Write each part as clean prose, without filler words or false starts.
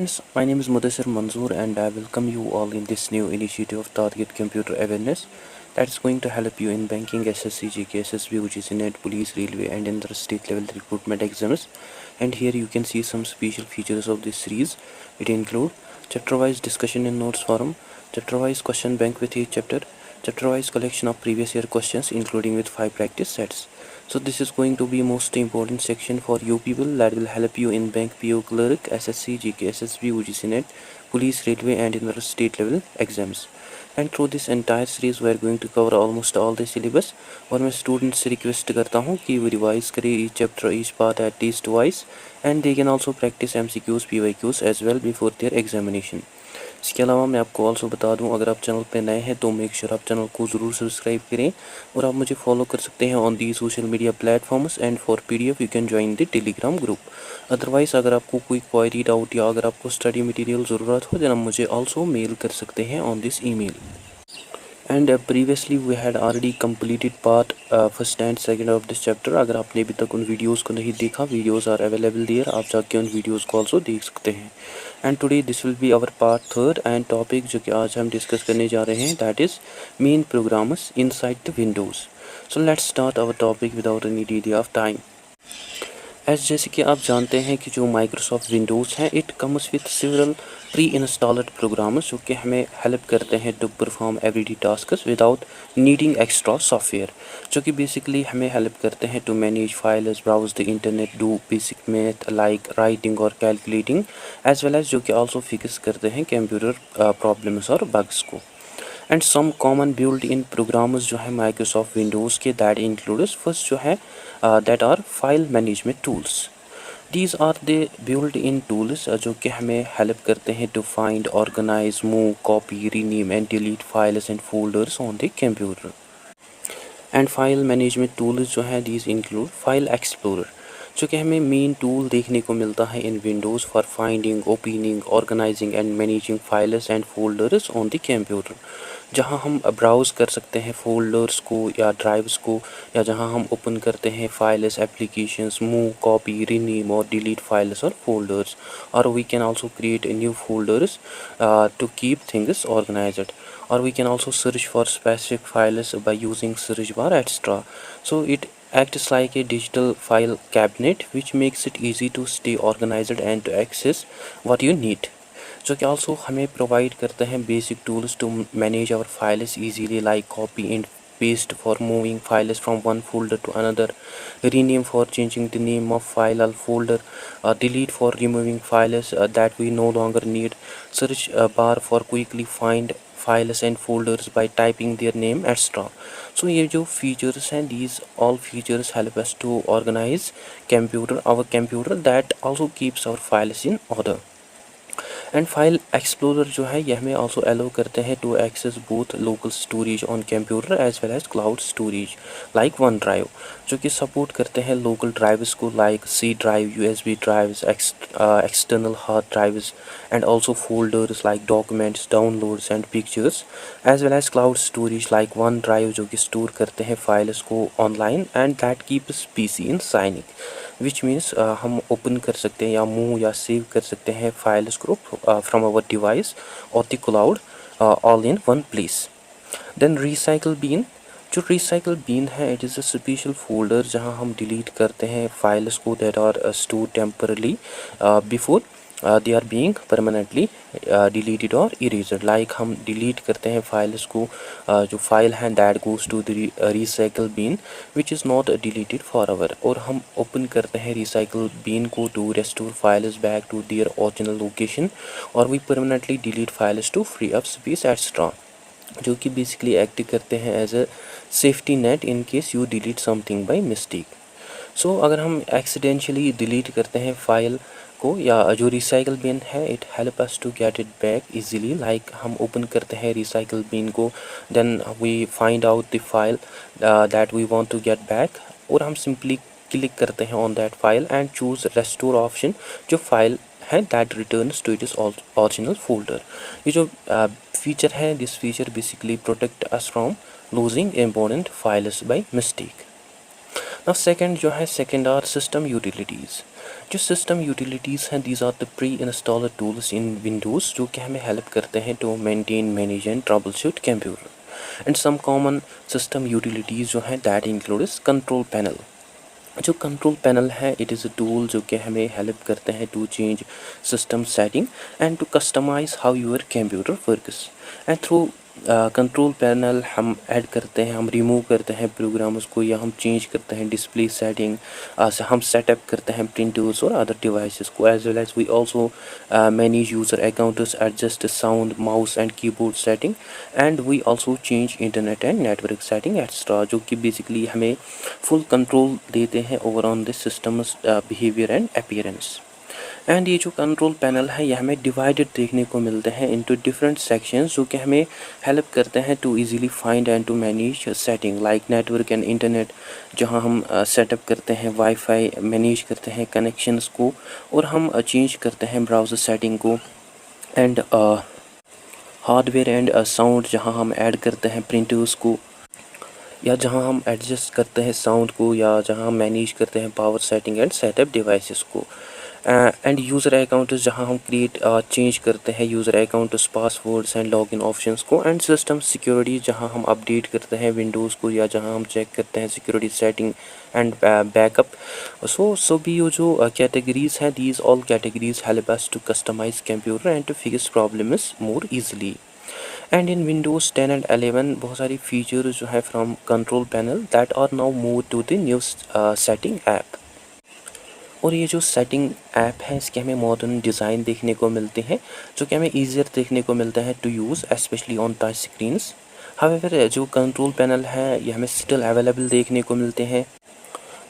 Friends, my name is Mudassir Manzoor and I welcome you all in this new initiative of Target Computer Awareness that is going to help you in banking, SSC, GK, SSB, which is net, police, railway and in the state level recruitment exams. And here you can see some special features of this series. It include chapter wise discussion in notes forum, chapter wise question bank with each chapter wise collection of previous year questions including with 5 practice sets. So this is going to be most important section for you people that will help you in bank, PO clerk, SSC, GK, SSB, UGC net, police, railway and in the state level exams. And through this entire series we are going to cover almost all the syllabus और मैं students से request करता हूँ कि वो revise करें each chapter, each part at least twice and they can also practice MCQs, PYQs as well before their examination. इसके अलावा मैं आपको ऑल्सो बता दूं, अगर आप चैनल पे नए हैं तो मेक श्योर आप चैनल को ज़रूर सब्सक्राइब करें और आप मुझे फॉलो कर सकते हैं on the social media platforms and for PDF you can join the Telegram group. Otherwise अगर आपको कोई क्वेरी डाउट या अगर आपको स्टडी मटेरियल ज़रूरत हो देन आप मुझे ऑल्सो मेल कर सकते हैं on this email. And previously we had already completed part first and second of this chapter। अगर आपने अभी तक उन वीडियोस को नहीं देखा, वीडियोस आर अवेलेबल देयर, आप जाके उन वीडियोस को ऑल्सो देख सकते हैं। And today this will be our part third and topic जो कि आज हम डिस्कस करने जा रहे हैं that is main programs inside the Windows. So let's start our topic without any delay of time. जैसे कि आप जानते हैं कि जो माइक्रोसॉफ्ट विंडोज़ है it comes with several pre installed programs जो कि हमें हेल्प करते हैं to perform everyday tasks without needing extra software, जो कि बेसिकली हमें हेल्प करते हैं to manage files, browse the internet, do basic math like writing और कैलकुलेटिंग एज वेल एज जो कि ऑल्सो फिक्स करते हैं कंप्यूटर प्रॉब्लम्स और बग्स को। And some common built in programs जो है माइक्रोसॉफ्ट विंडोज़ के दैट इंक्लूड्स फर्स्ट जो है that are file management tools. These are the built in tools जो कि हमें हेल्प करते हैं to find, organise, move, copy, rename and delete files and folders on the computer. And file management tools जो है these include file explorer, जो कि हमें मेन टूल देखने को मिलता है in Windows for finding, opening, organising and managing files and folders on the computer, जहां हम ब्राउज़ कर सकते हैं फोल्डर्स को या ड्राइव्स को, या जहां हम ओपन करते हैं files, applications, move, copy, rename और डिलीट फाइल्स और फोल्डर्स, और we can also create new folders to keep things organised, or we can also search for specific files by using search bar etc. So it acts like a digital file cabinet which makes it easy to stay organized and to access what you need, जो कि also हमें provide करते हैं basic tools to manage our files easily like copy and paste for moving files from one folder to another, rename for changing the name of file or folder, delete for removing files that we no longer need, search bar for quickly find files and folders by typing their name etc. So ये जो features हैं these all features help us to organize our computer that also keeps our files in order। And file explorer जो है यह हमें also allow करते हैं to access both local storage on computer as well as cloud storage like OneDrive, जो कि support करते हैं लोकल ड्राइव्स को like C drive, USB drives, external hard drives and also folders like documents, downloads and pictures as well as cloud storage like OneDrive जो कि store करते हैं files को online and that keeps PC in sync, which means हम open कर सकते हैं या मूव या सेव कर सकते हैं फाइल्स को फ्रॉम आवर डिवाइस और the cloud all in one place. Then recycle bin, जो रिसाइकल बीन है it is a special folder जहां हम डिलीट करते हैं फाइल्स को that are store temporarily before they are being permanently deleted or erased, like हम delete करते हैं फाइल्स को जो फाइल हैं that goes to the recycle bin which is not deleted forever, और हम ओपन करते हैं recycle bin को to restore files back to their original location, और we permanently delete files to free up space etc, जो कि basically act करते हैं as a safety net in case you delete something by mistake. So अगर हम एक्सीडेंशली delete करते हैं file को या जो रिसाइकल बिन है it help us to get it back easily, like हम ओपन करते हैं रिसाइकल बिन को, then we find out the file that we want to get back, और हम सिंपली क्लिक करते हैं on that file and choose restore option, जो file है that returns to its original folder. ये जो फीचर है this feature basically protect us from losing important files by mistake. Now second जो है सेकंड आर सिस्टम यूटिलिटीज़, जो system utilities हैं these are the pre installer tools in Windows जो कि हमें हेल्प करते हैं to maintain manage and troubleshoot computer. And some common system utilities जो हैं दैट इंक्लूड्स कंट्रोल पैनल। जो कंट्रोल पैनल है इट इज़ अ टूल जो कि हमें हेल्प करते हैं to change system setting and to customise how your computer works. And through control panel हम ऐड करते हैं, हम रिमूव करते हैं प्रोग्राम्स को, या हम चेंज करते हैं डिस्प्ले सेटिंग, हम सेटअप करते हैं प्रिंटर्स और अदर डिवाइसेस को, as well as we also manage user accounts, adjust sound, mouse and keyboard setting, and we also change internet and network setting extra, जो कि बेसिकली हमें फुल कंट्रोल देते हैं over on this system's behaviour and appearance. And ये जो control panel है ये हमें डिवाइडेड देखने को मिलते हैं इनटू डिफरेंट सेक्शंस जो कि हमें हेल्प करते हैं to easily find and to manage setting like network and internet, जहां हम सेटअप करते हैं वाईफाई, मैनेज करते हैं कनेक्शंस को, और हम चेंज करते हैं ब्राउज़र सेटिंग को। एंड हार्डवेयर एंड साउंड, जहां हम ऐड करते हैं प्रिंटर्स को, या जहां हम एडजस्ट करते हैं साउंड को, या जहां हम मैनेज करते हैं power setting and setup devices को। एंड यूज़र अकाउंट्स, जहां हम क्रिएट चेंज करते हैं user accounts, passwords and login options को। एंड सिस्टम सिक्योरिटी, जहां हम अपडेट करते हैं विंडोज़ को, या जहां हम चेक करते हैं security setting and backup. So भी ये जो कैटेगरीज हैं these all categories help us to customise computer and to fix problems more easily. And in Windows 10 and 11 बहुत सारी फीचर्स जो है from control panel that are now move to the new setting app. और ये जो setting app है इसके हमें मॉडर्न डिज़ाइन देखने को मिलते हैं जो कि हमें ईजियर देखने को मिलता है to use specially on touch screens. However जो कंट्रोल पैनल है ये हमें स्टिल अवेलेबल देखने को मिलते हैं,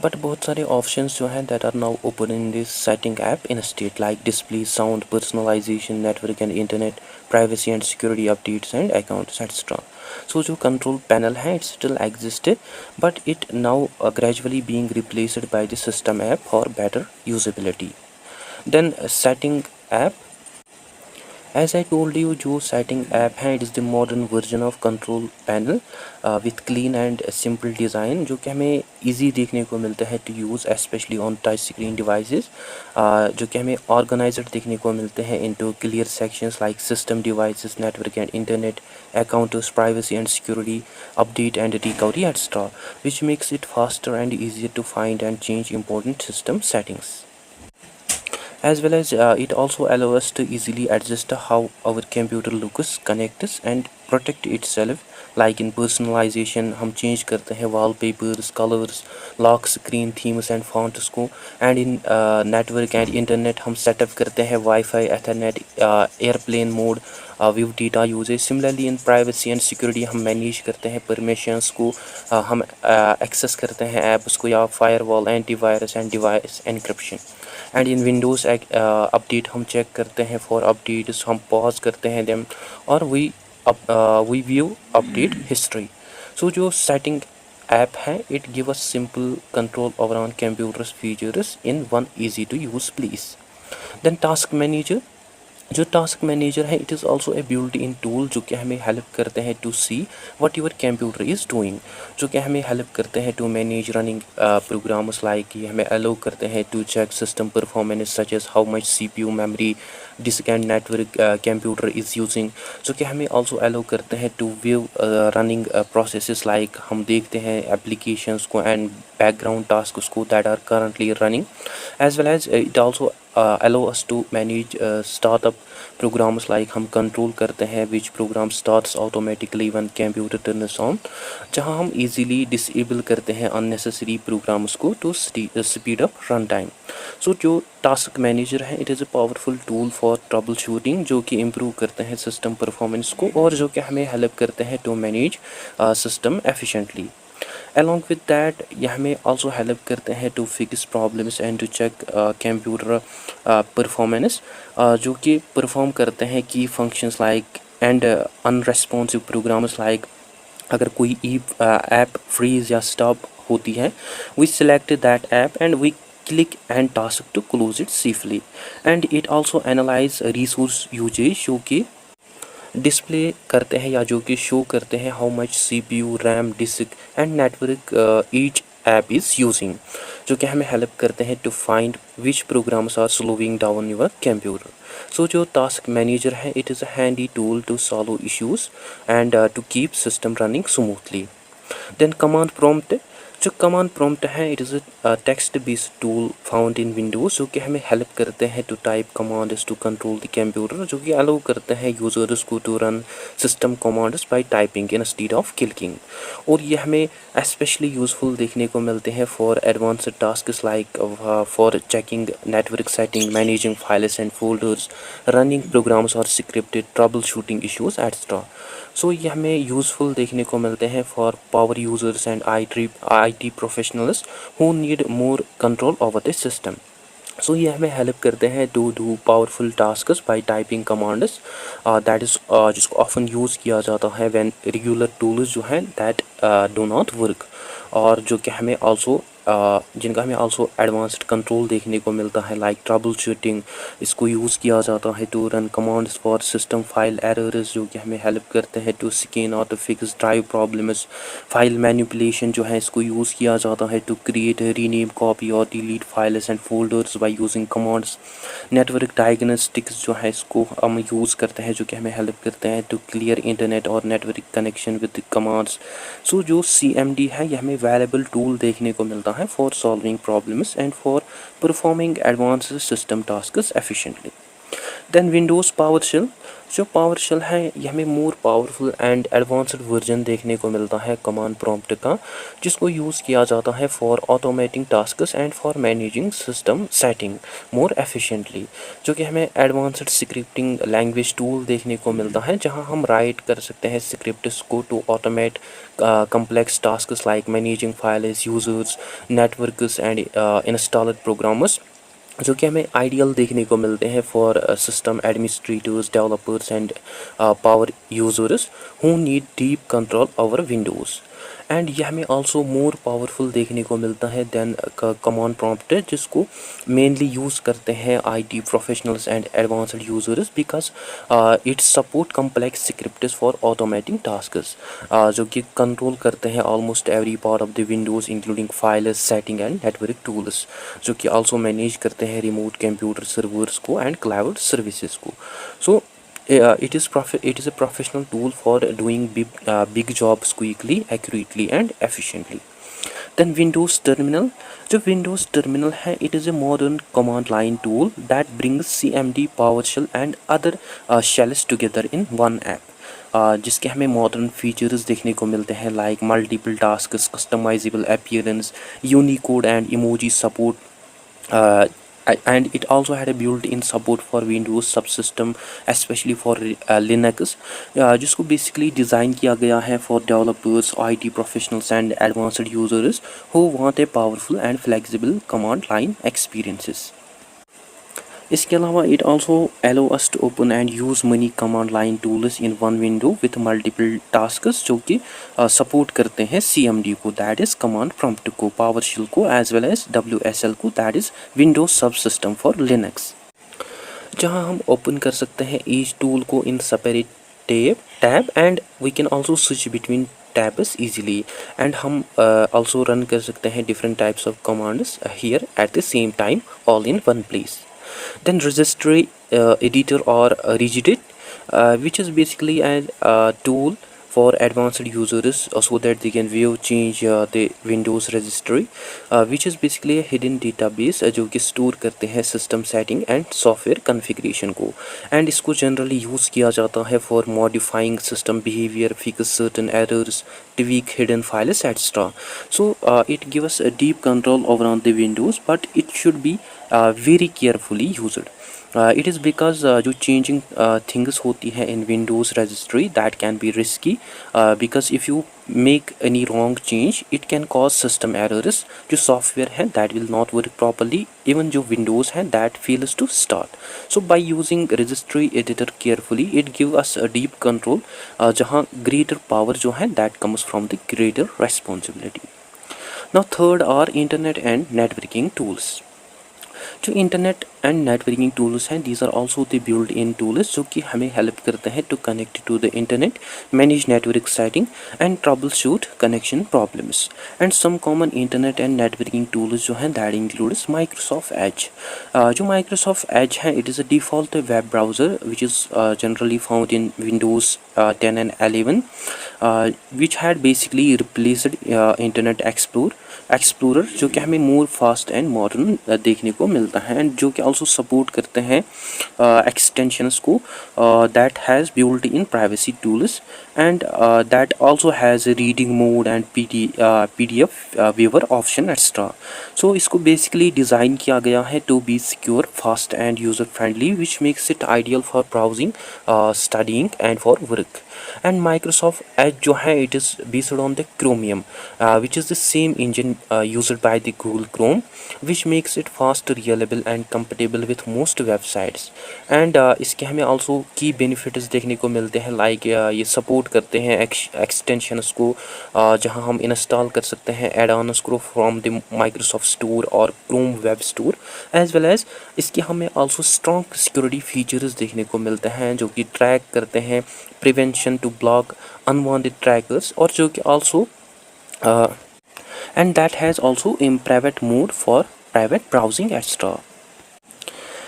बट बहुत सारे ऑप्शंस जो हैं that are now open in this setting app instead like display, sound, personalisation, network and internet, privacy and security updates and accounts etcetera. So जो कंट्रोल पैनल है it still existed but it now gradually being replaced by the system app for better usability. Then setting app, as I told you जो setting app है it is the modern version of control panel with clean and simple design जो कि हमें easy देखने को मिलता है to use especially on touch screen devices, जो कि हमें organized देखने को मिलते हैं into clear sections like system devices, network and internet, accounts, privacy and security, update and recovery etc., which makes it faster and easier to find and change important system settings. As well as it also allows us to easily adjust how our computer looks, connects and protect itself, like in personalization हम change करते हैं wallpapers, colors, lock screen themes and fonts को, and in network and internet हम setup करते हैं Wi-Fi, Ethernet, airplane mode, view data usage. Similarly in privacy and security हम manage करते हैं permissions को, हम access करते हैं apps को, या firewall, antivirus and device encryption. And in Windows update हम चेक करते हैं फॉर अपडेट्स, हम पॉज करते हैं देम, और we view update history. So जो सेटिंग ऐप है it give us simple control over on computer's features in one easy to use place. Then task manager, जो टास्क मैनेजर है it is also a built in tool जो कि हमें help करते हैं to see what your computer is doing, जो कि हमें हेल्प करते हैं to manage running programs, like ये हमें अलो करते हैं to check system performance such as how much CPU memory, disk and network computer is using, जो कि हमें ऑल्सो अलो करते हैं to view running processes, like हम देखते हैं एप्लीकेशंस को एंड बैकग्राउंड टास्क को that are currently running, as well as it also allow us to manage startup programs, like हम कंट्रोल करते हैं which program starts automatically when computer turns on, जहां हम easily disable करते हैं unnecessary programs को to speed up run time. So जो task manager है it is a powerful tool for troubleshooting जो कि improve करते हैं system performance को, और जो कि हमें help करते हैं to manage system efficiently. Along with that ये हमें also help करते हैं to fix problems and to check computer performance, जो कि perform करते हैं key functions like and unresponsive programs, like अगर कोई app freeze या stop होती है we select that app and we click and task to close it safely. And it also analyze resource usage जो कि डिस्प्ले करते हैं या जो कि शो करते हैं how much CPU, RAM, disk and network each app is using. जो कि हमें हेल्प करते हैं to find which programs are slowing down your computer. So जो टास्क मैनेजर है, it is a handy tool to solve issues and to keep system running smoothly. Then command prompt, जो command prompt है, it is a text based tool found in Windows, जो कि हमें help करते हैं to type commands to control the computer, जो कि allow करते हैं यूज़र्स को to run system commands by typing instead of clicking. और ये हमें स्पेशली यूज़फुल देखने को मिलते हैं for advanced tasks like for checking network setting, managing files and folders, running programs और scripted troubleshooting issues etcetera. So ये हमें यूज़फुल देखने को मिलते हैं for power users and IT professionals who need more control over the system. So ये हमें help करते हैं to do powerful tasks by typing commands, that is जिसको ऑफन यूज़ किया जाता है व्हेन रेगुलर टूल्स जो हैं दैट डू नॉट वर्क, और जो कि हमें आल्सो जिनका हमें आल्सो एडवांस्ड कंट्रोल देखने को मिलता है लाइक ट्रबल शूटिंग। इसको यूज़ किया जाता है to run commands for system file errors, जो कि हमें हेल्प करते हैं टू स्कैन और to fix drive problems. File manipulation जो है, इसको यूज़ किया जाता है टू क्रिएट, रीनेम, कॉपी और delete files and folders by using commands. Network diagnostics जो है, इसको हम यूज़ करते हैं, जो कि हमें हेल्प करते हैं टू क्लियर इंटरनेट और नेटवर्क कनेक्शन विद कमांड्स। सो जो CMD है, यह हमें वैल्यूएबल टूल देखने को मिलता है for solving problems and for performing advanced system tasks efficiently. Then Windows PowerShell, जो पावरशेल है, यह हमें more powerful and advanced version देखने को मिलता है कमांड प्रॉम्प्ट का, जिसको यूज़ किया जाता है for automating tasks and for managing system setting more efficiently. जो कि हमें एडवांस्ड स्क्रिप्टिंग लैंग्वेज टूल देखने को मिलता है, जहां हम राइट कर सकते हैं स्क्रिप्ट्स को to automate complex tasks like managing files, users, networks and installed programs, जो कि हमें आइडियल देखने को मिलते हैं for system administrators, developers and power users who need deep control over Windows. And यह हमें आल्सो मोर पावरफुल देखने को मिलता है देन कमांड प्रॉम्प्ट, जिसको मेनली यूज़ करते हैं IT professionals and advanced users, because it's support complex scripts for automating tasks, जो कि कंट्रोल करते हैं almost every part of the Windows including files, setting and network tools, जो कि also manage करते हैं रिमोट कंप्यूटर सर्वर्स को and cloud services को। सो it is a professional tool for doing big jobs quickly, accurately and efficiently. Then Windows Terminal, जो Windows Terminal है, it is a modern command line tool that brings CMD, PowerShell and other shells together in one app, जिसके हमें modern features देखने को मिलते हैं like multiple tasks, customisable appearance, Unicode and emoji support, and it also had a built-in support for Windows subsystem, especially for Linux, जिसको basically design किया गया है for developers, IT professionals and advanced users who want a powerful and flexible command line experiences. इसके अलावा it also allow us to open and use many command line tools in one window with multiple tasks, जो कि support करते हैं CMD को, that is command prompt को, PowerShell को, as well as WSL को, that is Windows subsystem for Linux, जहां हम ओपन कर सकते हैं ईच टूल को in separate tab and we can also switch between tabs easily, and हम also run कर सकते हैं different types of commands here at the same time all in one place. Then registry editor or regedit, which is basically a tool for advanced users so that they can view change the Windows registry, which is basically a hidden database जो कि store करते हैं system setting and software configuration को, and इसको generally use किया जाता है for modifying system behaviour, fix certain errors, tweak hidden files etc. So it gives us a deep control over on the Windows, but it should be very carefully used. It is because जो changing things होती है in Windows registry that can be risky, because if you make any wrong change it can cause system errors, जो software है that will not work properly, even जो Windows है that fails to start. So by using registry editor carefully it gives us a deep control, जहाँ greater power जो है that comes from the greater responsibility. Now third are internet and networking tools. जो internet and networking tools हैं, these are also the build in tools जो कि हमें help करते हैं to connect to the internet, manage network setting and troubleshoot connection problems. And some common internet and networking tools जो हैं that includes Microsoft Edge. जो Microsoft Edge है, it is a default web browser which is generally found in Windows 10 and 11, which had basically replaced internet Explorer जो कि हमें मोर fast and modern देखने को मिलता है, एंड जो कि आल्सो सपोर्ट करते हैं एक्सटेंशंस को that has built in privacy tools, and that also has reading mode and PDF viewer option extra. So इसको बेसिकली डिज़ाइन किया गया है to be secure, fast and user friendly, which makes it ideal for browsing, studying and for work. And Microsoft Edge जो है, it is based on the Chromium, which is the same engine used by the Google Chrome, which makes it fast, reliable and compatible with most websites. And इसके हमें also key benefits देखने को मिलते हैं, like ये support करते हैं extensions को जहाँ हम install कर सकते हैं add-ons को from the Microsoft Store और Chrome Web Store, as well as इसके हमें also strong security features देखने को मिलते हैं जो कि ट्रैक करते हैं prevention to block unwanted trackers, और जो कि also and that has also in private mode for private browsing extra.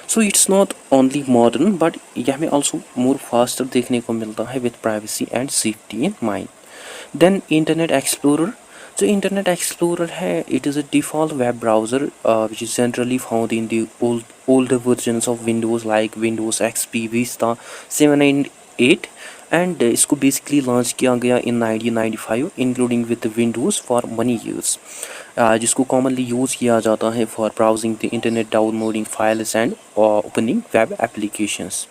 So it's not only modern but यह हमें आल्सो मोर फास्टर देखने को मिलता है with privacy and safety in mind. Then Internet Explorer, जो इंटरनेट एक्सप्लोरर है, it is a default web browser which is generally found in the older versions of Windows like Windows XP, Vista 7 and 8, and इसको basically launch किया गया इन 1995 including with Windows for money use, जिसको commonly use किया जाता है for browsing the internet, downloading files and opening web applications.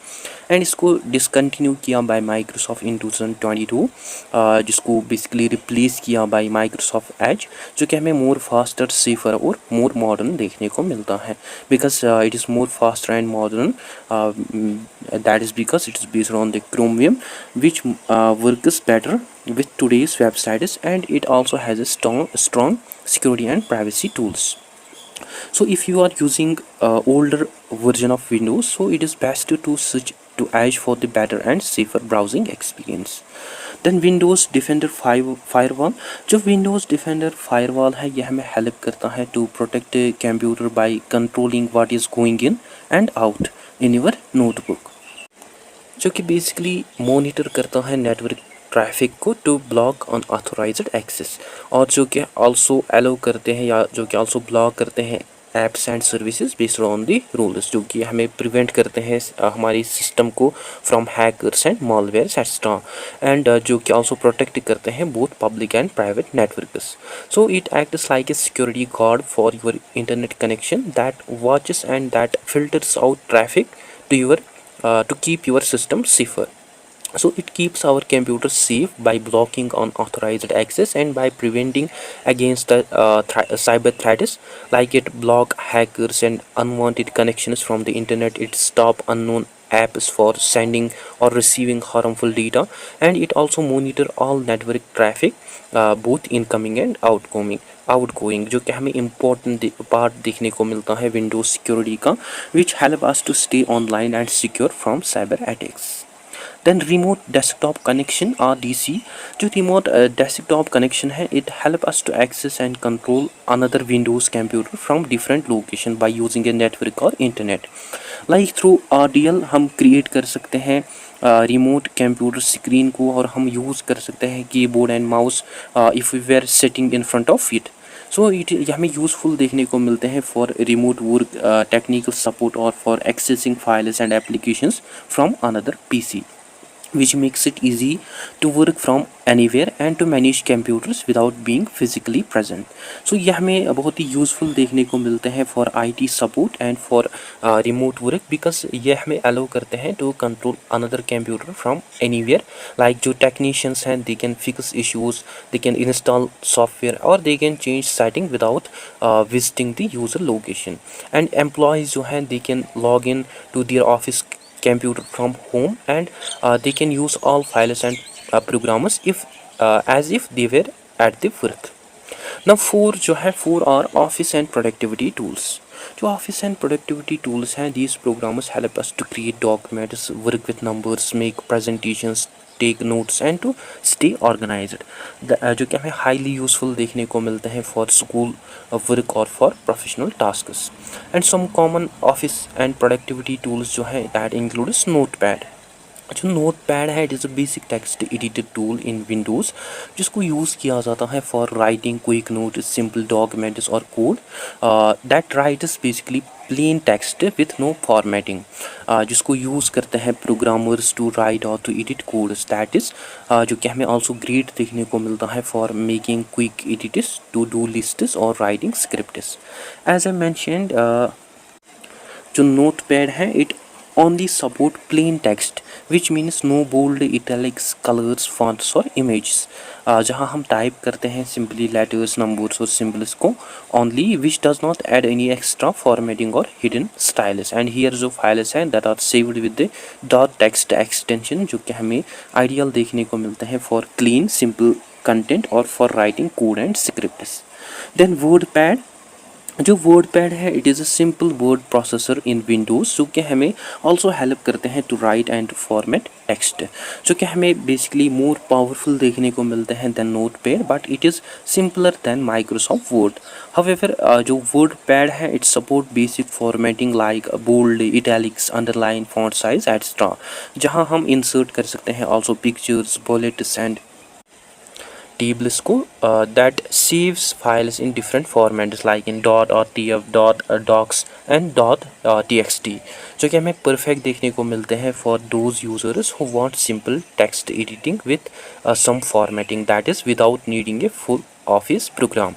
And इसको discontinue किया bye Microsoft इन 2022, जिसको बेसिकली रिप्लेस किया बाय माइक्रोसॉफ्ट एज, जो कि हमें मोर फास्टर, सेफर और मोर मॉडर्न देखने को मिलता है, because it is more faster and modern, that is because it is based on the Chromium, which works better with today's websites, and it also has a strong security and privacy tools. So if you are using older version of Windows, so it is best to switch to Edge for the better and safer browsing experience. Then Windows Defender Firewall, जो Windows Defender Firewall है, यह हमें help करता है to protect computer by controlling what is going in and out in your notebook, जो कि basically monitor करता है नेटवर्क ट्रैफिक को टू ब्लॉक अनऑथोराइज्ड एक्सेस, और जो कि आल्सो अलाउ करते हैं या जो कि आल्सो ब्लॉक करते हैं apps and services based on the rules, जो कि हमें प्रिवेंट करते हैं हमारी सिस्टम को from hackers and malwares extra, and जो कि आल्सो प्रोटेक्ट करते हैं both public and private networks. So it acts like a security guard for your internet connection that watches and that filters out traffic to your to keep your system safer. So it keeps our computer safe by blocking unauthorized access and by preventing against the cyber threats, like it block hackers and unwanted connections from the internet. It stop unknown apps for sending or receiving harmful data, and it also monitor all network traffic, both incoming and outgoing, जो कि हमें important part देखने को मिलता है Windows security का, which help us to stay online and secure from cyber attacks. Then remote desktop connection RDC, जो remote desktop connection है, it help us to access and control another Windows computer from different location by using a network और internet, like through RDL हम create कर सकते हैं remote computer screen को, और हम यूज़ कर सकते हैं keyboard and mouse if we were sitting in front of it. So it हमें यूज़फुल देखने को मिलते हैं for remote work, technical support और for accessing files and applications from another PC, which makes it easy to work from anywhere and to manage computers without being physically present. So यह हमें बहुत ही useful देखने को मिलते हैं for IT support and for remote work, because यह हमें allow करते हैं to control another computer from anywhere, like जो टेक्नीशियंस हैं they can fix issues, they can install software और they can change setting without visiting the user location, and employees जो हैं they can log in to their office computer from home, and they can use all files and programs if as if they were at the work. Now 4 जो है 4 are office and productivity tools. जो office and productivity tools हैं, these programs help us to create documents, work with numbers, make presentations, take notes and to stay organised. जो कि हमें highly useful देखने को मिलते हैं फॉर स्कूल वर्क और for professional tasks. And some common office and productivity tools जो हैं दैट इंक्लूड्स नोट पैड। जो नोट पैड है it is a basic text editor tool in Windows जिसको यूज़ किया जाता है for writing quick note, simple documents और code that writes basically plain text with no formatting, जिसको use करते हैं प्रोग्रामर्स टू राइट और to edit codes. That is जो कि हमें ऑल्सो ग्रेट देखने को मिलता है for making quick edits, to do lists और writing scripts. As I mentioned, जो नोट पैड है it only support plain text which means no bold, italics, colors, fonts और images। जहाँ हम टाइप करते हैं simply letters, numbers और symbols को only, which does not add any extra formatting or hidden styles। and here जो files हैं that are saved with the dot text extension जो कि हमें ideal देखने को मिलते हैं for clean simple content और for writing code and scripts। then WordPad, जो वर्ड पैड है it is a simple word processor in Windows जो कि हमें ऑल्सो हेल्प करते हैं to write and to format text, जो कि हमें बेसिकली मोर पावरफुल देखने को मिलते हैं than Notepad, but it is simpler than Microsoft Word. However जो वर्ड पैड है it support basic formatting like bold, italics, underline, font size etcetera, जहाँ हम इंसर्ट कर सकते हैं also pictures, bullets and tables को that saves files in different formats like in dot or tf, dot docs and dot txt, जो कि हमें perfect देखने को मिलते हैं for those users who want simple text editing with some formatting that is without needing a full office program।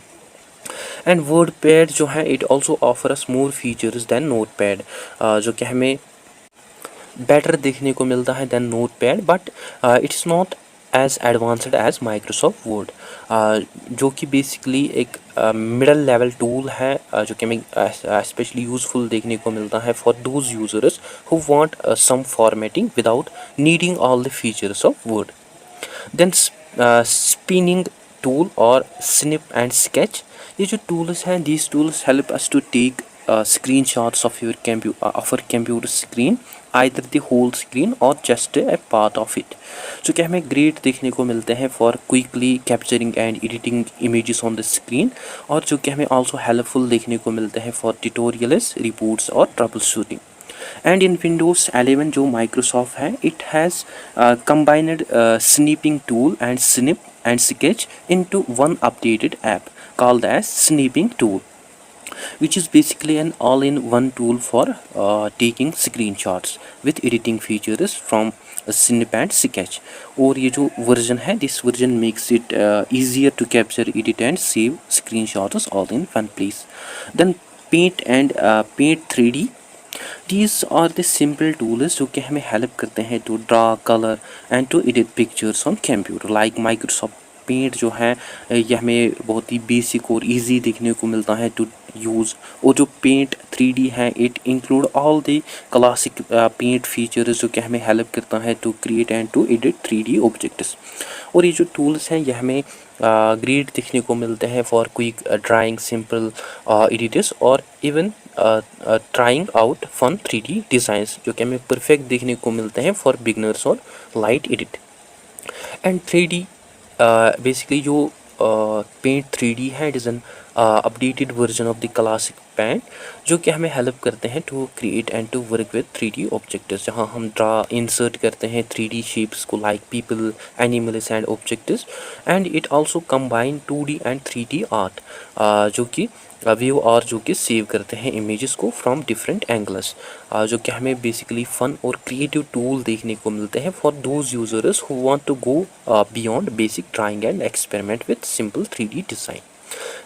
and WordPad जो है it also offers more features than Notepad, जो कि हमें बेटर देखने को मिलता है than Notepad, but it's not as advanced as Microsoft Word, जो कि बेसिकली एक मिडल लेवल टूल है जो कि हमें स्पेशली यूज़फुल देखने को मिलता है for those users who want some formatting without needing all the features of Word. Then snipping tool और स्निप एंड स्केच, ये जो टूल्स हैं these tools help us to take screenshots of your computer screen, either the whole screen or just a part of it, जो कि हमें great देखने को मिलते हैं for quickly capturing and editing images on the screen, और जो कि हमें ऑल्सो हेल्पफुल देखने को मिलते हैं फॉर ट्यूटोरियल्स, रिपोर्ट्स और trouble shooting. And in Windows 11 जो माइक्रोसॉफ्ट है it has combined snipping tool and snip and sketch into one updated app called as snipping tool, which is basically an all-in-one tool for taking screenshots with editing features from snip and sketch। और ये जो version है this version makes it easier to capture, edit and save screenshots all in one place। then paint and paint 3D, these are the simple tools जो कि हमें help करते हैं to draw, color and to edit pictures on computer like Microsoft Paint जो है यह हमें बहुत ही बेसिक और इजी देखने को मिलता है टू यूज़। और जो पेंट 3D है it include all the classic Paint features जो कि हमें हेल्प करता है to create and to edit 3D objects. और ये जो टूल्स हैं यह हमें ग्रेट देखने को मिलते हैं for quick drawing, simple edits और even trying out fun 3D designs, जो कि हमें परफेक्ट देखने को मिलते हैं फॉर बिगनर्स और light edit. And 3D basically जो पेंट 3D है it is an updated version of the classic Paint, जो कि हमें हेल्प करते हैं to create and to work with 3D objects, जहाँ हम इंसर्ट करते हैं 3D शेप्स को like people, animals and objects. And it also combine 2D and 3D art, जो कि व्यू और जो कि सेव करते हैं इमेजेस को फ्रॉम डिफरेंट एंगल्स, जो कि हमें बेसिकली फ़न और क्रिएटिव टूल देखने को मिलते हैं for those users who want to go beyond basic drawing and experiment with simple 3D design.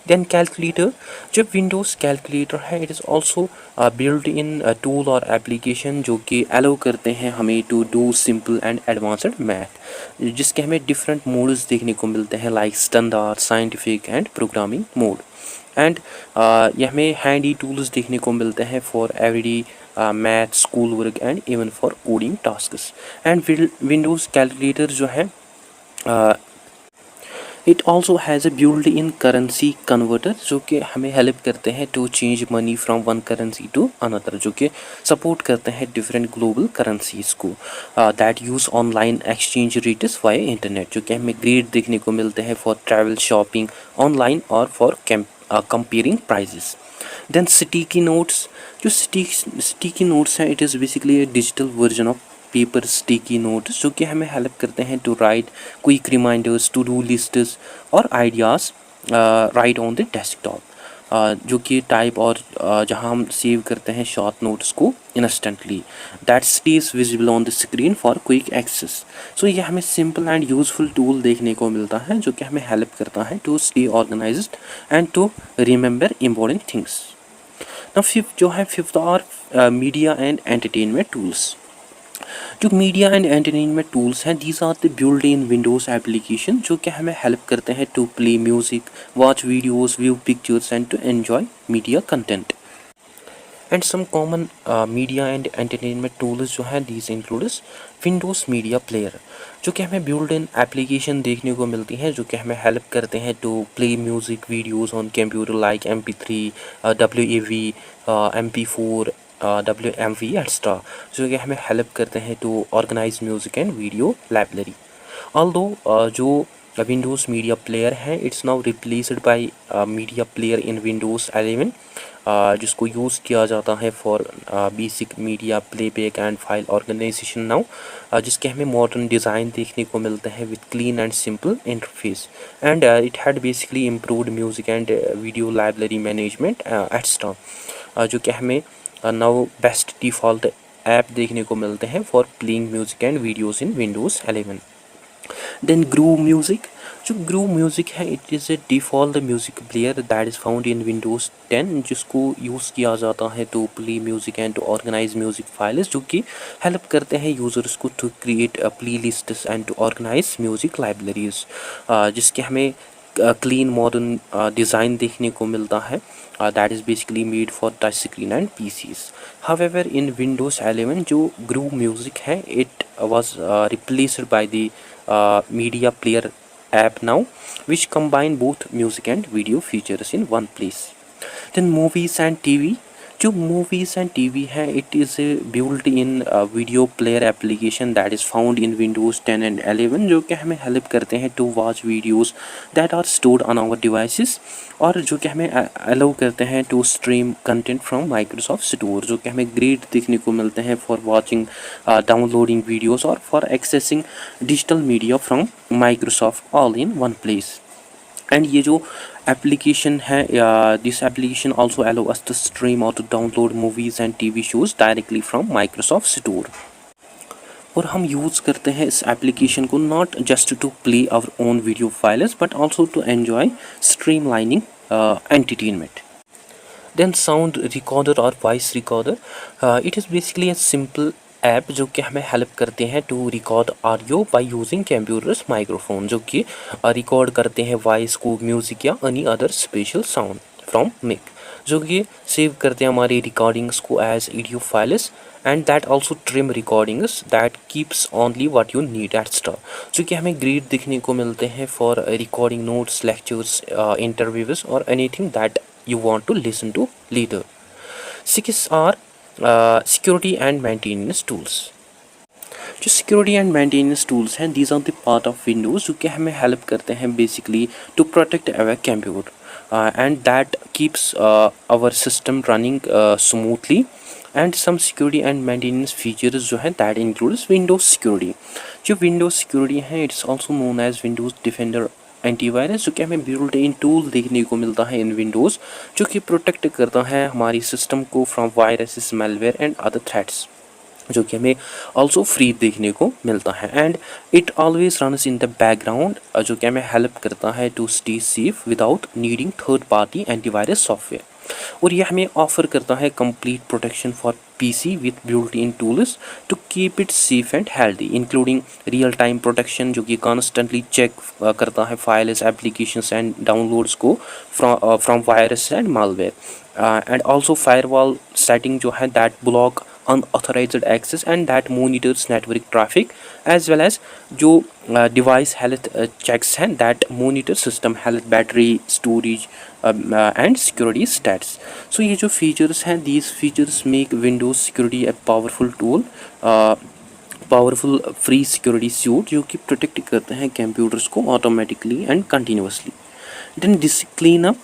Then calculator, जो विंडोज़ कैलकुलेटर है it is also built in tool और एप्लीकेशन जो कि अलाउ करते हैं हमें to do simple and advanced math, जिसके हमें डिफरेंट मोड्स देखने को मिलते हैं like standard, scientific and programming mode. And ये हमें हैंडी टूल्स देखने को मिलते हैं for everyday math, school work and even for coding tasks. And Windows calculator जो है it also has a build in currency converter जो कि हमें हेल्प करते हैं to change money from one currency to another, जो कि सपोर्ट करते हैं डिफरेंट ग्लोबल करेंसीज को that use online exchange rates via internet, जो कि हमें ग्रेड देखने को मिलते हैं फॉर ट्रैवल शॉपिंग ऑनलाइन और for comparing prices. Then sticky notes, जो स्टिकी नोट्स हैं it is basically a digital version of paper sticky notes जो कि हमें हेल्प करते हैं to write quick reminders, to do lists और ideas right on the desktop, जो कि टाइप और जहां हम सेव करते हैं शॉर्ट नोट्स को instantly that stays visible on the screen for quick access. So ये हमें सिंपल एंड यूजफुल टूल देखने को मिलता है जो कि हमें हेल्प करता है to stay organised and to remember important things. ना फिफ्थ जो है फिफ्थ और मीडिया एंड एंटरटेनमेंट टूल्स। जो मीडिया एंड एंटरटेनमेंट टूल्स हैं these are the build in Windows application जो कि हमें हेल्प करते हैं to play music, watch videos, view pictures and to enjoy media content. And some common media and entertainment tools जो हैं these includes Windows Media Player जो कि हमें बिल्ड इन एप्लीकेशन देखने को मिलती हैं जो कि हमें हेल्प करते हैं to play music videos on computer like MP3, WAV, MP4, WMV etcetera, जो कि हमें हेल्प करते हैं to organise music and video library. Although जो विंडोज़ मीडिया प्लेयर है it's now replaced by Media Player in Windows 11 जिसको use किया जाता है for basic media playback and file organisation now, जिसके हमें मॉडर्न डिज़ाइन देखने को मिलते हैं with clean and simple interface and it had basically improved music and video library management extra, जो कि हमें नाउ बेस्ट डिफ़ॉल्ट ऐप देखने को मिलते हैं for playing music and videos in Windows 11। Then Groove Music, जो ग्रूव म्यूज़िक है it is a default music player that is found in Windows 10 जिसको यूज़ किया जाता है to play music and to organise music files, जो कि help करते हैं यूज़र्स को to create playlists and to organise music libraries, जिसके हमें क्लीन मॉडर्न डिज़ाइन देखने को मिलता है that is basically made for touch screen and PCs. However, in Windows 11 जो Groove Music है it was replaced by the media player app now, which combine both music and video features in one place. Then movies and TV, जो Movies and TV है it is a built in video player application that is found in Windows 10 and 11 जो कि हमें help करते हैं to watch videos that are stored on our devices और जो कि हमें अलाउ करते हैं to stream content from Microsoft Store, जो कि हमें ग्रेड देखने को मिलते हैं फॉर वॉचिंग डाउनलोडिंग वीडियोस और for accessing digital media from Microsoft all in one place. And ये जो एप्लीकेशन है this application also allow us to stream और to download movies and TV shows directly from Microsoft Store. और हम use करते हैं इस एप्लीकेशन को not just to play our own video files but also to enjoy streamlining entertainment. Then sound recorder और voice recorder, it is basically a simple app जो कि हमें हेल्प करते हैं to record audio by using computers microphone, जो कि record करते हैं वॉइस को, म्यूज़िक या any other special sound from mic, जो कि सेव करते हैं हमारी रिकॉर्डिंग्स को as audio files and that also trim recordings that keeps only what you need extra, जो कि हमें ग्रेड देखने को मिलते हैं for recording notes, lectures, interviews और anything that you want to listen to later. 6 are security and maintenance tools. जो security and maintenance tools हैं these are the part of Windows जो कि हमें हेल्प करते हैं basically to protect our computer and that keeps our system running smoothly and some security and maintenance features जो है that includes Windows Security. जो Windows Security है it's also known as Windows Defender antivirus, जो कि हमें built in tool देखने को मिलता है इन विंडोज़ जो कि प्रोटेक्ट करता है हमारी सिस्टम को from viruses, malware and other threats, जो कि हमें ऑल्सो फ्री देखने को मिलता है and it always runs in the background, जो कि हमें हेल्प करता है to stay safe without needing third party antivirus software. और यह हमें ऑफर करता है complete protection for PC with built in tools to keep it safe and healthy including real time protection, जो कि कॉन्स्टेंटली चेक करता है फाइल्स, एप्लीकेशंस एंड डाउनलोड्स को from virus and malware and also firewall setting जो है that block unauthorized access, and that monitors network traffic, as well as जो device health checks हैं, that monitor system health, battery, storage, and security stats. So ये जो features हैं, these features make Windows security a powerful tool, powerful free security suite जो कि protect करते हैं computers को automatically and continuously. Then disk clean up.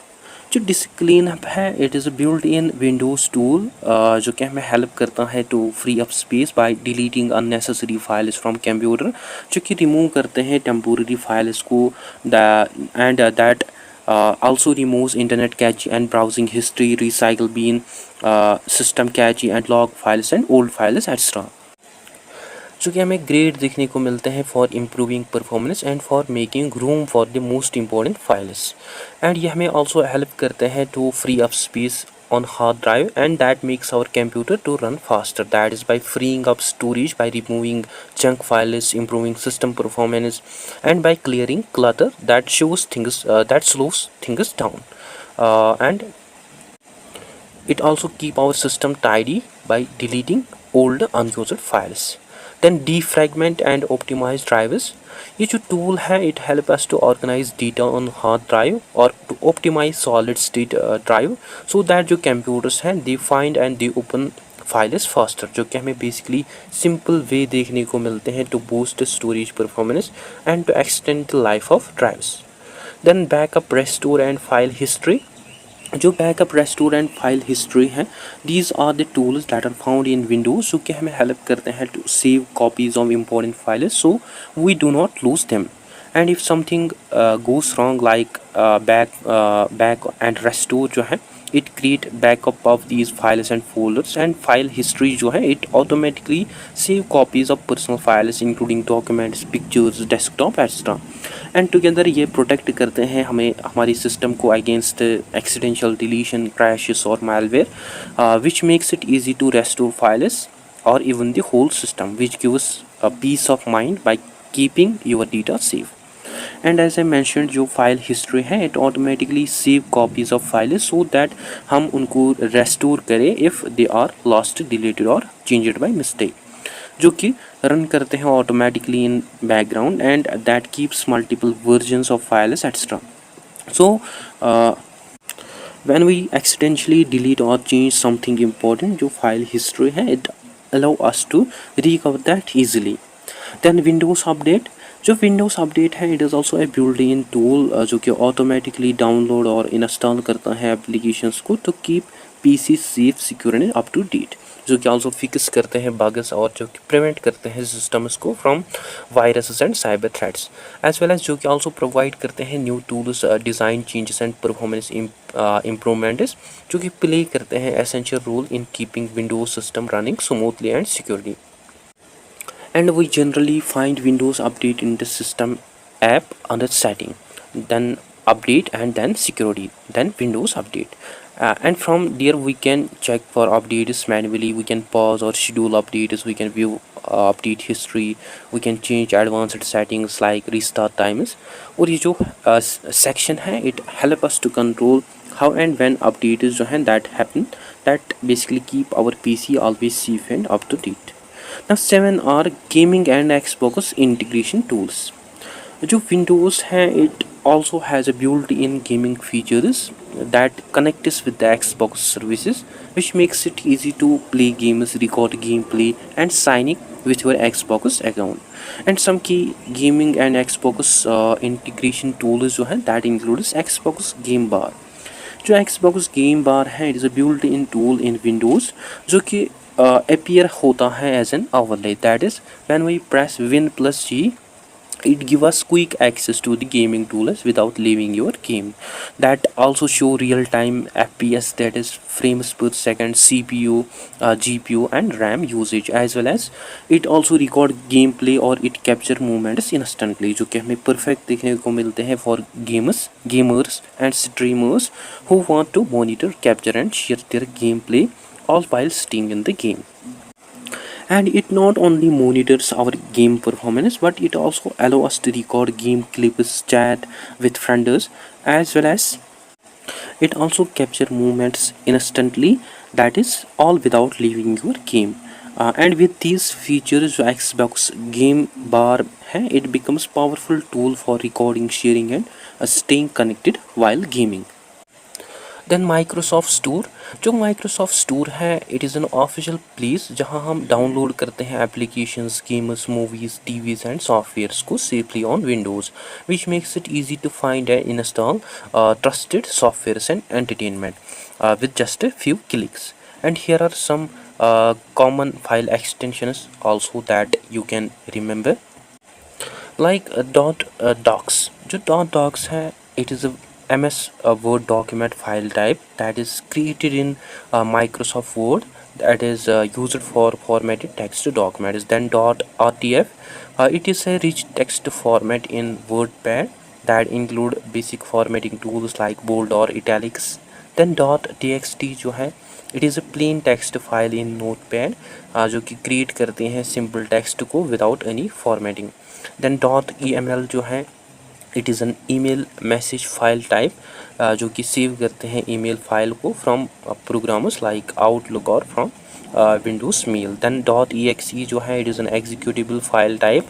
जो disk clean up है, it is a built in Windows tool जो कि हमें हेल्प करता है to free up space by deleting unnecessary files from computer, जो कि रिमूव करते हैं टेम्पोररी फाइल्स को, and that also removes internet cache and browsing history, recycle bin, system cache and log files and old files etc. जो कि हमें grade देखने को मिलते हैं for improving performance and for making room for the most important files. And ये हमें also help करते हैं to free up space on hard drive, and that makes our computer to run faster, that is by freeing up storage, by removing junk files, improving system performance, and by clearing clutter that shows things that slows things down, and it also keep our system tidy by deleting old unused files. Then defragment and optimize drivers. ये जो tool है, it help us to organise data on hard drive और to optimise solid state drive, so that जो computers हैं they find and they open files faster, जो कि हमें basically simple way देखने को मिलते हैं to boost storage performance and to extend the life of drives. Then backup, restore and file history. जो backup, restore and file history हैं, these are the tools that are found in Windows, जो कि हमें help करते हैं to save copies of important files so we do not lose them. And if something goes wrong like back and restore जो है, it create backup of these files and folders. And file history जो है, it automatically save copies of personal files including documents, pictures, desktop etcetera. And together ये protect करते हैं हमें, हमारी system को अगेंस्ट एक्सीडेंशियल डिलीशन, क्रैशेस और malware, which makes it easy to restore files or even the whole system, which gives a peace of mind by keeping your data safe. And as I mentioned, जो file history है, it automatically save copies of files so that हम उनको restore करें if they are lost, deleted or changed by mistake, जो कि run करते हैं automatically in background, and that keeps multiple versions of files etcetera. So when we accidentally delete और change something important, जो file history है, it allow us to recover that easily. Then Windows update. जो Windows update है, it is also a built in tool जो कि automatically download और install करता है एप्लीकेशंस को to keep PC safe, secure and up to date, जो कि ऑल्सो फिक्स करते हैं बग्स और जो कि प्रिवेंट करते हैं सिस्टम्स को from viruses and cyber threats, as well as जो कि ऑल्सो प्रोवाइड करते हैं new tools, design changes and performance improvements, जो कि प्ले करते हैं essential role in keeping Windows system running smoothly and securely. And we generally find Windows Update in the System app under Setting, then Update, and then Security, then Windows Update. And from there we can check for updates manually. We can pause or schedule updates. We can view update history. We can change advanced settings like restart times. और ये जो section है, it help us to control how and when updates जो हैं that happen, that basically keep our PC always safe and up to date. Now 7 are gaming and Xbox integration tools. जो Windows है, it also has a built-in gaming features that connects with the Xbox services, which makes it easy to play games, record gameplay, and sign in with your Xbox account. And some key gaming and Xbox integration tools जो है, that includes Xbox Game Bar. जो Xbox Game Bar है, it is a built-in tool in Windows जो कि appear होता है as an overlay, that is when we press Win plus G, it give us quick access to the gaming tools without leaving your game. That also show real time FPS, that is frames per second, CPU, GPU and RAM usage, as well as it also record gameplay or it capture movements instantly, जो कि हमें perfect देखने को मिलते हैं for gamers and streamers who want to monitor, capture and share their gameplay all while staying in the game. And it not only monitors our game performance, but it also allows us to record game clips, chat with friends, as well as it also capture movements instantly, that is all without leaving your game. And with these features जो Xbox game bar है, it becomes powerful tool for recording, sharing and staying connected while gaming. Then Microsoft Store, जो Microsoft Store है, it is an official place जहां हम download करते हैं applications, games, movies, TVs and softwares को safely on Windows, which makes it easy to find and install trusted softwares and entertainment with just a few clicks. And here are some common file extensions also that you can remember, like docs. जो docs है, it is a ms word document file type that is created in Microsoft Word, that is used for formatted text documents. Then rtf, it is a rich text format in WordPad that include basic formatting tools like bold or italics. Then txt जो है, it is a plain text file in Notepad जो कि create करते हैं simple text को without any formatting. Then .eml जो है, it is an email message file type जो कि सेव करते हैं ईमेल फाइल को फ्रॉम प्रोग्राम्स लाइक आउटलुक और from Windows Mail. Then .exe जो है, it is an executable file type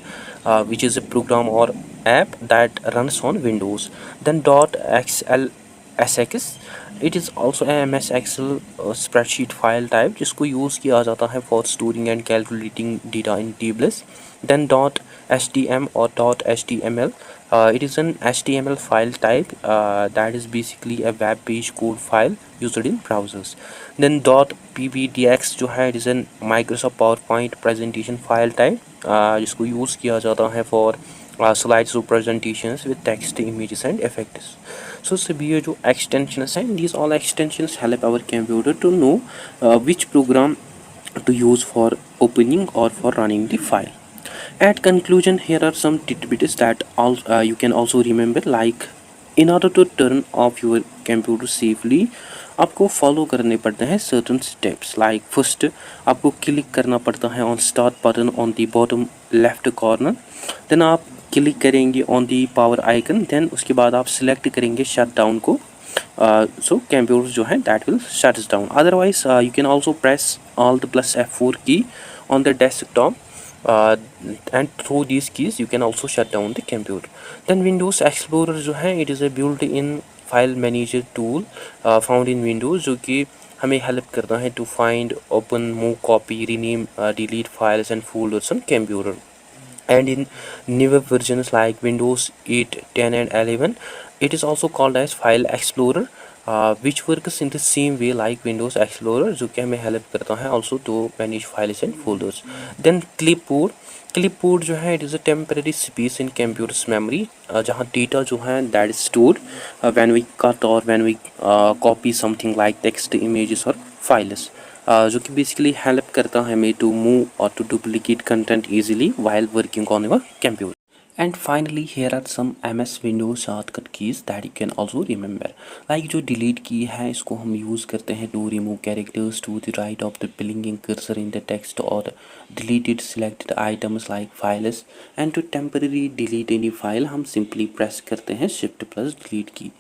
which is a program और app that runs on Windows. Then .xlsx, it is also M S Excel spreadsheet file type जिसको use किया जाता है for storing and calculating data in tables. Then .htm or .html, it is an HTML file type that is basically a web page code file used in browsers. Then .pptx जो है, it is an Microsoft PowerPoint presentation file type जिसको use किया जाता है for slides or presentations with text, images and effects. So सभी ये जो extensions हैं, these all extensions help our computer to know which program to use for opening or for running the file. At conclusion, here are some tidbits that you can also remember, like in order to turn off your computer safely, आपको follow करने पड़ते हैं certain steps. Like first, आपको click करना पड़ता है on start button on the bottom left corner. Then आप click करेंगे on the power icon. Then उसके बाद आप select करेंगे shut down को. So computer जो है that will shut down. Otherwise, you can also press Alt plus F4 key on the desktop. And through these keys you can also shut down the computer. Then Windows Explorer जो है, it is a built-in file manager tool found in Windows जो कि हमें help करता है to find, open, move, copy, rename, delete files and folders on computer. And in newer versions like Windows 8, 10 and 11, it is also called as File Explorer, which works in the same way like Windows Explorer जो कि हमें help करता है also to manage files and folders. Then clipboard जो है, it is a temporary space in computer's memory जहाँ data जो है that is stored when we cut or when we copy something like text, images or files, जो कि basically help करता है हमें to move or to duplicate content easily while working on your computer. And finally, here are some MS Windows shortcut keys that you can also remember. Like जो delete की है, इसको हम use करते हैं to remove characters to the right of the blinking cursor in the text or deleted selected items like files. And to temporarily delete any file, हम simply press करते हैं Shift plus Delete की.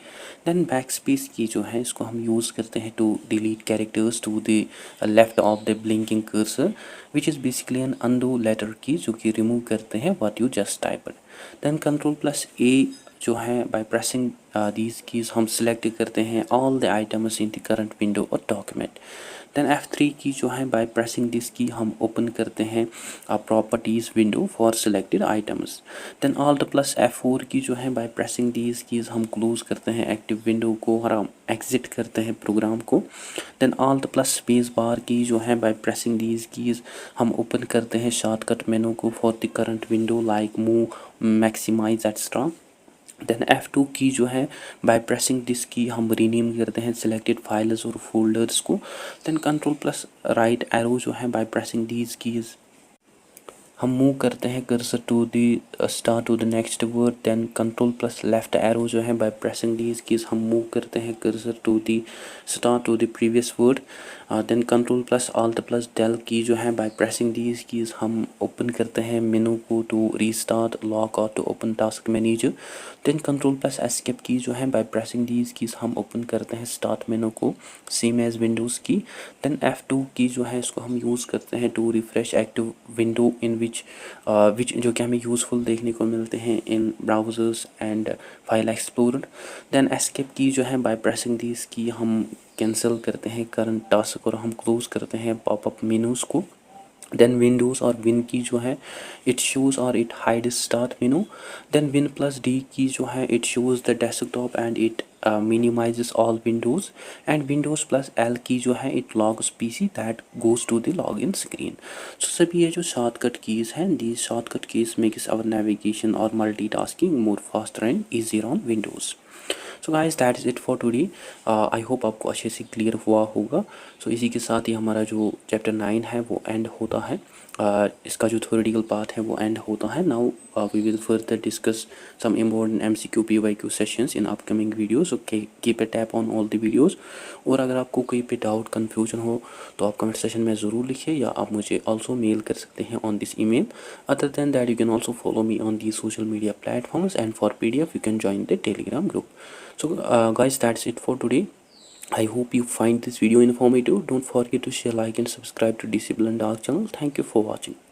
Then backspace की जो है, इसको हम use करते हैं to delete characters to the left of the blinking cursor, which is basically an undo letter key जो कि remove करते हैं what you just typed. Then Control plus A जो है, by pressing these keys हम select करते हैं all the items in the current window or document. Then F3 की जो है, by pressing this key हम open करते हैं properties window for selected items. Then Alt plus F4 की जो है, by pressing these keys हम close करते हैं active window को और हम exit करते हैं program को. Then Alt plus space bar की जो है, by pressing these keys हम open करते हैं shortcut menu को for the current window like move, maximize etc. Then F2 key जो है, बाय प्रेसिंग दिस की हम रीनेम करते हैं सिलेक्टेड फाइल्स और फोल्डर्स को. Then control plus right arrow जो है, बाय प्रेसिंग दीज कीज हम मूव करते हैं cursor to the start to the next word. Then control plus left arrow जो है, बाय प्रेसिंग दीज कीज हम मूव करते हैं cursor to the start to the previous word. Then control plus alt plus del key जो है by pressing these keys हम open करते हैं मेनू को टू रीस्टार्ट लॉक और to open task manager. Then control plus escape key जो है by pressing these keys हम ओपन करते हैं स्टार्ट मेनू को same as Windows key. Then F2 key जो है इसको हम यूज़ करते हैं to refresh active window in which जो कि हमें यूज़फुल देखने को मिलते हैं in browsers and file explorer. Then escape key जो है बाय प्रेसिंग दीज की हम कैंसिल करते हैं करंट टास्क और हम क्लोज करते हैं पॉपअप मेनूज़ को। देन विंडोज़ और विन की जो है इट शोज़ और it hide start menu. Then Win plus D key जो है it shows the desktop and it minimizes all windows। And Windows plus L key जो है it logs PC that goes to the log in screen. So सभी ये जो shortcut keys हैं these shortcut keys makes our navigation और multitasking more faster and easier on Windows. So guys that is it for today. I hope आपको अच्छे से clear हुआ होगा। सो इसी के साथ ही हमारा जो चैप्टर 9 है वो एंड होता है। इसका जो थ्योरेटिकल पार्ट है वो एंड होता है। Now we will further discuss some important MCQ PYQ sessions in upcoming videos. Okay, keep a tap on all the videos. और अगर आपको कहीं पे डाउट कन्फ्यूजन हो तो आप कमेंट सेशन में ज़रूर लिखिए या आप मुझे ऑल्सो मेल कर सकते हैं on this email। Other than that you can also follow me on the social media platforms and for PDF you can join the Telegram group. So guys, that's it for today. I hope you find this video informative. Don't forget to share, like and subscribe to Discipline Dark channel. Thank you for watching.